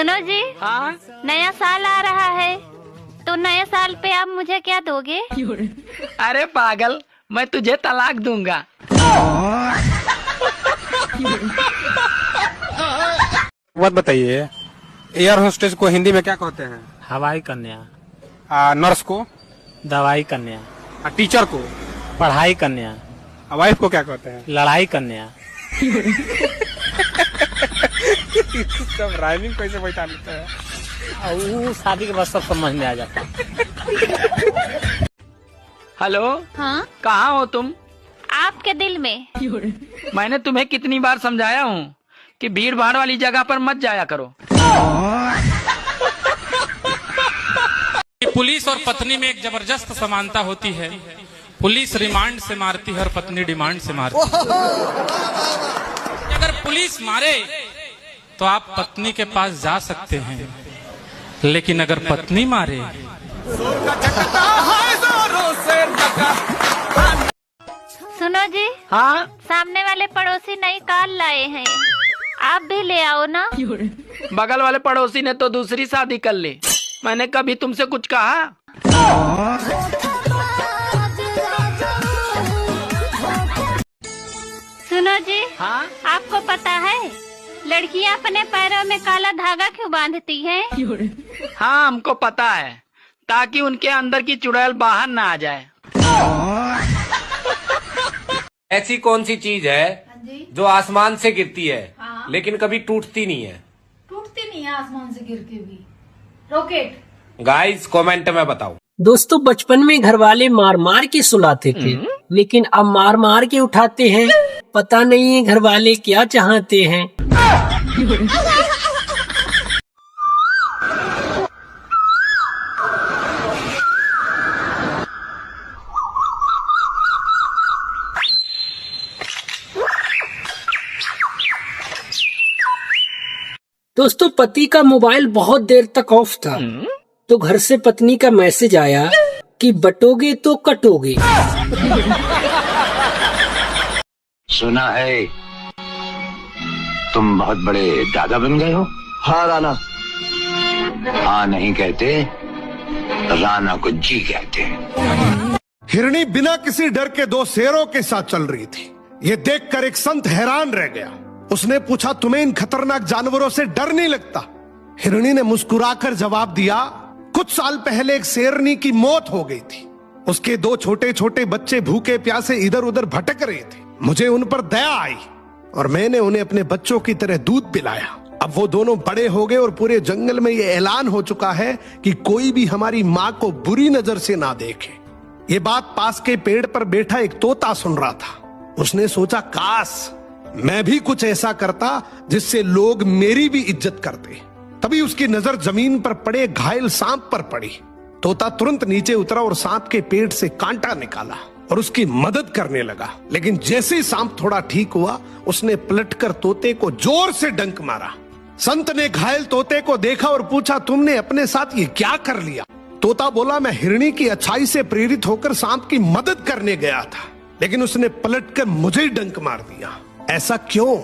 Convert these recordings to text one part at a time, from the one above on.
सुनो जी। हाँ, नया साल आ रहा है, तो नए साल पे आप मुझे क्या दोगे? अरे पागल, मैं तुझे तलाक दूंगा। बात बताइए, एयर होस्टेस को हिंदी में क्या कहते हैं? हवाई कन्या। नर्स को? दवाई कन्या। टीचर को? पढ़ाई कन्या। वाइफ को क्या कहते हैं? लड़ाई कन्या। सब राइमिंग कैसे बैठा लेते हैं? वो शादी के बाद सब समझ में आ जाता है। हेलो। हाँ, कहाँ हो तुम? आपके दिल में। मैंने तुम्हें कितनी बार समझाया हूँ कि भीड़ भाड़ वाली जगह पर मत जाया करो। पुलिस और पत्नी में एक जबरदस्त समानता होती है। पुलिस रिमांड से मारती है और पत्नी डिमांड से मारती है। अगर पुलिस मारे तो आप पत्नी के पास जा सकते हैं, लेकिन अगर पत्नी मारे। सुनो जी। हाँ, सामने वाले पड़ोसी नई कार लाए हैं, आप भी ले आओ ना। बगल वाले पड़ोसी ने तो दूसरी शादी कर ली। मैंने कभी तुमसे कुछ कहा? सुनो जी। हाँ, आपको पता है लड़कियां अपने पैरों में काला धागा क्यों बांधती हैं? हाँ, हमको पता है, ताकि उनके अंदर की चुड़ैल बाहर ना आ जाए। ऐसी कौन सी चीज है जो आसमान से गिरती है लेकिन कभी टूटती नहीं है? टूटती नहीं है आसमान से गिर के भी। रॉकेट। गाइस कमेंट में बताओ। दोस्तों, बचपन में घर वाले मार मार के सुलाते थे, लेकिन अब मार मार के उठाते हैं। पता नहीं है घर वाले क्या चाहते हैं। दोस्तों, पति का मोबाइल बहुत देर तक ऑफ था, तो घर से पत्नी का मैसेज आया कि बटोगे तो कटोगे। सुना है तुम बहुत बड़े दादा बन गए हो। हाँ राना। हाँ नहीं कहते, राना को जी कहते हैं। हिरनी बिना किसी डर के दो शेरों के साथ चल रही थी। ये देखकर एक संत हैरान रह गया। उसने पूछा, तुम्हें इन खतरनाक जानवरों से डर नहीं लगता? हिरनी ने मुस्कुराकर जवाब दिया, कुछ साल पहले एक शेरनी की मौत हो गई थी। उसके दो छोटे छोटे बच्चे भूखे प्यासे इधर उधर भटक रहे थे। मुझे उन पर दया आई और मैंने उन्हें अपने बच्चों की तरह दूध पिलाया। अब वो दोनों बड़े हो गए और पूरे जंगल में ये ऐलान हो चुका है कि कोई भी हमारी माँ को बुरी नजर से ना देखे। ये बात पास के पेड़ पर बैठा एक तोता सुन रहा था। उसने सोचा, काश मैं भी कुछ ऐसा करता जिससे लोग मेरी भी इज्जत करते। तभी उसकी नजर जमीन पर पड़े घायल सांप पर पड़ी। तोता तुरंत नीचे उतरा और सांप के पेट से कांटा निकाला और उसकी मदद करने लगा। लेकिन जैसे ही सांप थोड़ा ठीक हुआ, उसने पलटकर तोते को जोर से डंक मारा। संत ने घायल तोते को देखा और पूछा, तुमने अपने साथ ये क्या कर लिया? तोता बोला, मैं हिरनी की अच्छाई से प्रेरित होकर सांप की मदद करने गया था, लेकिन उसने पलटकर मुझे ही डंक मार दिया। ऐसा क्यों?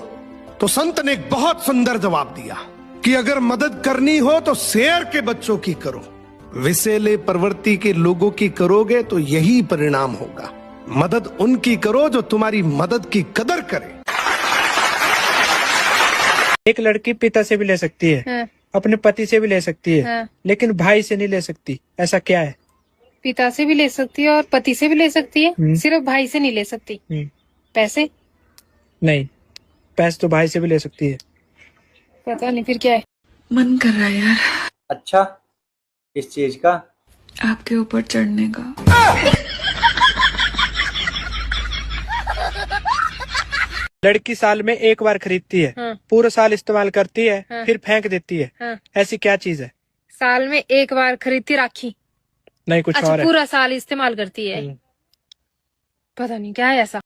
तो संत ने एक बहुत सुंदर जवाब दिया कि अगर मदद करनी हो तो शेर के बच्चों की करो, विषैले प्रवृत्ति के लोगों की करोगे तो यही परिणाम होगा। मदद उनकी करो जो तुम्हारी मदद की कदर करे। एक लड़की पिता से भी ले सकती है, हाँ। अपने पति से भी ले सकती है, हाँ। लेकिन भाई से नहीं ले सकती। ऐसा क्या है? पिता से भी ले सकती है और पति से भी ले सकती है, सिर्फ भाई से नहीं ले सकती। पैसे? नहीं, पैसे तो भाई से भी ले सकती है। पता नहीं फिर क्या है। मन कर रहा है यार। अच्छा, किस चीज का? आपके ऊपर चढ़ने का। लड़की साल में एक बार खरीदती है, पूरा साल इस्तेमाल करती है, फिर फेंक देती है। ऐसी क्या चीज है? साल में एक बार खरीदती राखी। नहीं, कुछ अच्छा, और है। पूरा साल इस्तेमाल करती है। पता नहीं क्या है ऐसा।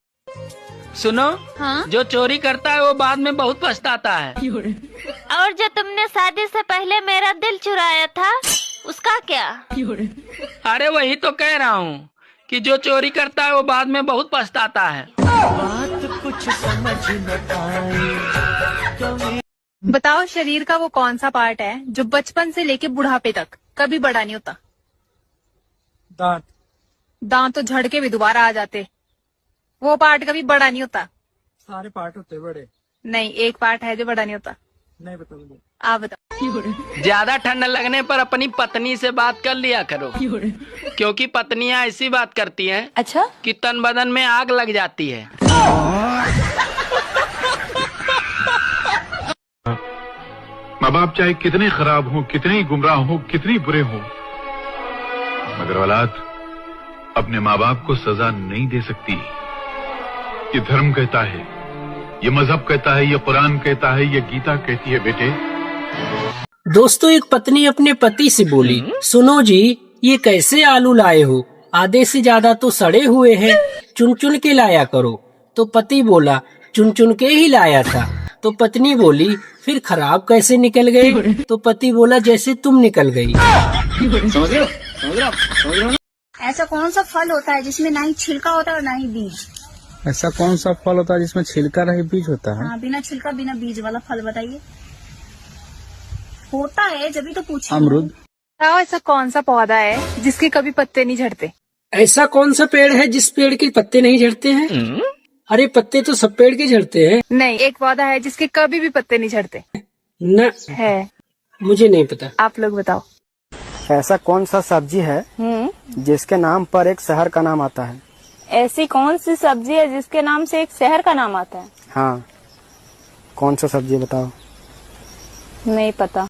सुनो। हाँ? जो चोरी करता है वो बाद में बहुत पछताता है। और जो तुमने शादी से पहले मेरा दिल चुराया था, उसका क्या? अरे वही तो कह रहा हूँ कि जो चोरी करता है वो बाद में बहुत पछताता है। बात कुछ समझ न आए। बताओ शरीर का वो कौन सा पार्ट है जो बचपन से लेके बुढ़ापे तक कभी बड़ा नहीं होता? दांत। दांत तो झड़ के भी दोबारा आ जाते, वो पार्ट कभी बड़ा नहीं होता। सारे पार्ट होते हैं बड़े। नहीं, एक पार्ट है जो बड़ा नहीं होता। नहीं बताऊंगा। आप बताओ। ज्यादा ठंड लगने पर अपनी पत्नी से बात कर लिया करो, क्योंकि पत्नियां ऐसी बात करती हैं अच्छा कि तन बदन में आग लग जाती है। माँ बाप चाहे कितने खराब हो, कितने ही गुमराह हो, कितने ही बुरे हो, मगर औलाद अपने माँ बाप को सजा नहीं दे सकती। ये धर्म कहता है, ये मजहब कहता है, ये कुरान कहता है, ये गीता कहती है बेटे। दोस्तों, एक पत्नी अपने पति से बोली, सुनो जी, ये कैसे आलू लाए हो? आधे से ज्यादा तो सड़े हुए हैं, चुन चुन के लाया करो। तो पति बोला, चुन चुन के ही लाया था। तो पत्नी बोली, फिर खराब कैसे निकल गए? तो पति बोला, जैसे तुम निकल गई। समझ रहे हो? ऐसा कौन सा फल होता है जिसमें ना ही छिलका होता है और ना ही बीज? ऐसा कौन सा फल होता है जिसमें छिलका नहीं बीज होता है? हाँ, बिना छिलका बिना बीज वाला फल बताइए। होता है जब तो पूछिए। अमरूद। बताओ ऐसा कौन सा पौधा है जिसके कभी पत्ते नहीं झड़ते? ऐसा कौन सा पेड़ है जिस पेड़ के पत्ते नहीं झड़ते हैं? अरे पत्ते तो सब पेड़ के झड़ते हैं। नहीं, एक पौधा है जिसके कभी भी पत्ते नहीं झड़ते। न है, मुझे नहीं पता। आप लोग बताओ। ऐसा कौन सा सब्जी है जिसके नाम पर एक शहर का नाम आता है? ऐसी कौन सी सब्जी है जिसके नाम से एक शहर का नाम आता है? हाँ, कौन सा सब्जी बताओ? नहीं पता।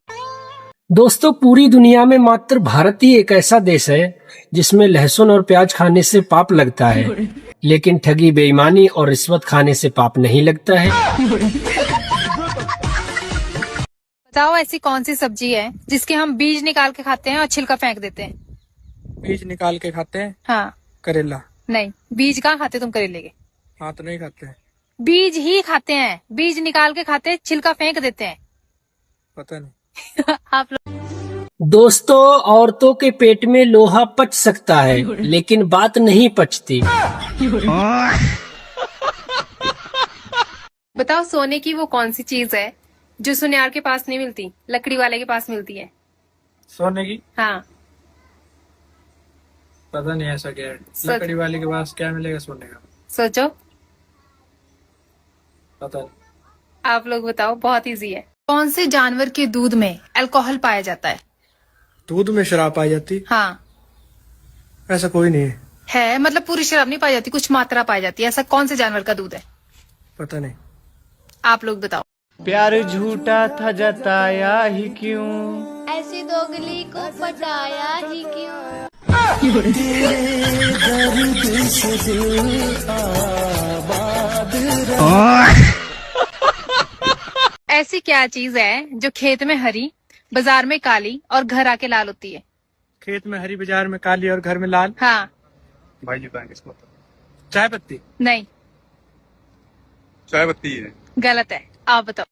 दोस्तों, पूरी दुनिया में मात्र भारत ही एक ऐसा देश है जिसमें लहसुन और प्याज खाने से पाप लगता है, लेकिन ठगी, बेईमानी और रिश्वत खाने से पाप नहीं लगता है। बताओ ऐसी कौन सी सब्जी है जिसके हम बीज निकाल के खाते हैं और छिलका फेंक देते हैं? बीज निकाल के खाते हैं? हाँ। करेला। नहीं, बीज कहाँ खाते तुम करेले के? हाँ तो नहीं खाते हैं। बीज ही खाते हैं, बीज निकाल के खाते हैं, छिलका फेंक देते हैं। पता नहीं। आप लोग। दोस्तों, औरतों के पेट में लोहा पच सकता है, लेकिन बात नहीं पचती। बताओ सोने की वो कौन सी चीज है जो सुनियार के पास नहीं मिलती, लकड़ी वाले के पास मिलती है? सोने की? हाँ। पता नहीं ऐसा क्या है। लकड़ी वाले के पास क्या मिलेगा सोने का? सोचो। पता नहीं। आप लोग बताओ, बहुत इजी है। कौन से जानवर के दूध में अल्कोहल पाया जाता है? दूध में शराब पाई जाती? हाँ। ऐसा कोई नहीं है, मतलब पूरी शराब नहीं पाई जाती, कुछ मात्रा पाई जाती है। ऐसा कौन से जानवर का दूध है? पता नहीं। आप लोग बताओ। प्यार झूठा था जताया ही क्यों, ऐसी दोगली को पटाया ही क्यों? ऐसी क्या चीज है जो खेत में हरी, बाजार में काली और घर आके लाल होती है? खेत में हरी, बाजार में काली और घर में लाल? हाँ। भाई जी बताएंगे इसको। चाय पत्ती? नहीं। चाय पत्ती है। गलत है, आप बताओ।